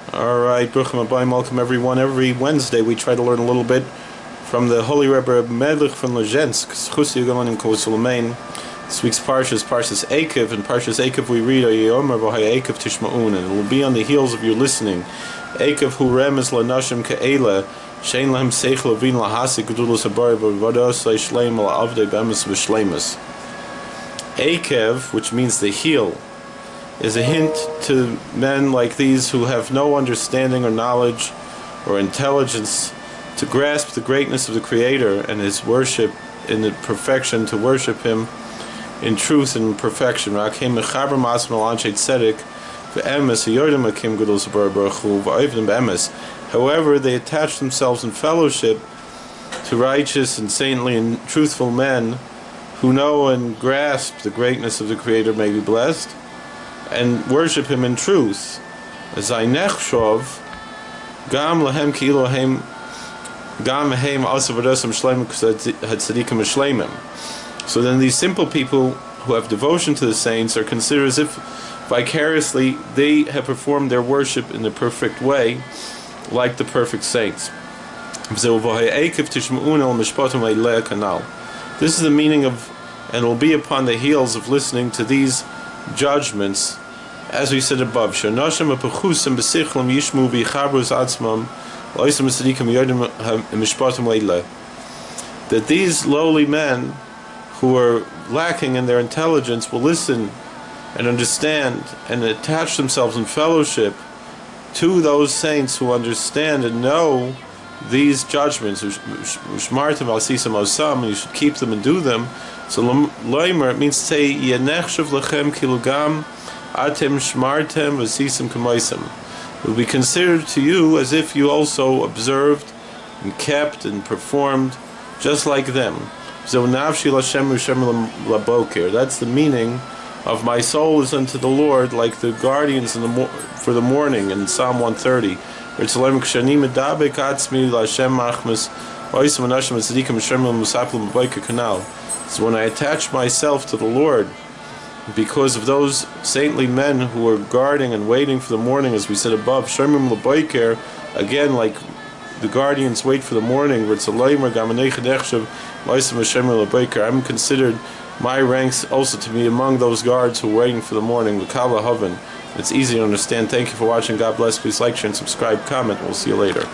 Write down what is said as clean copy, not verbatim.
Alright, Bruchim Abayim, welcome everyone. Every Wednesday we try to learn a little bit from the Holy Rebbe Elimelech from Lezhensk. This week's Parshas Ekev. In Parshas Ekev we read, Ekev Tishma'un, and it will be on the heels of your listening. Ekev hu remes lanashim ke'ela, shein lahem seichel avin lahasik gedulas habar v'vodosai shleim la'avdei bemis v'shleimus. Ekev, which means the heel, is a hint to men like these who have no understanding or knowledge or intelligence to grasp the greatness of the Creator and His worship in the perfection, to worship Him in truth and perfection. However, they attach themselves in fellowship to righteous and saintly and truthful men who know and grasp the greatness of the Creator, may be blessed, and worship Him in truth. Gam lahem kilo hem gam hem asavadasam shleimim hatzadikim shleimim. So then these simple people who have devotion to the saints are considered as if vicariously they have performed their worship in the perfect way, like the perfect saints. This is the meaning of, and will be upon the heels of listening to these judgments, as we said above, that these lowly men who are lacking in their intelligence will listen and understand and attach themselves in fellowship to those saints who understand and know these judgments. And you should keep them and do them. So loimer, it means to say, it will be considered to you as if you also observed and kept and performed just like them. That's the meaning of my soul is unto the Lord, like the guardians for the morning in Psalm 130. So when I attach myself to the Lord, because of those saintly men who are guarding and waiting for the morning, as we said above, again, like the guardians wait for the morning, I'm considered, my ranks also to be among those guards who are waiting for the morning. It's easy to understand. Thank you for watching. God bless. Please like, share, and subscribe, comment. We'll see you later.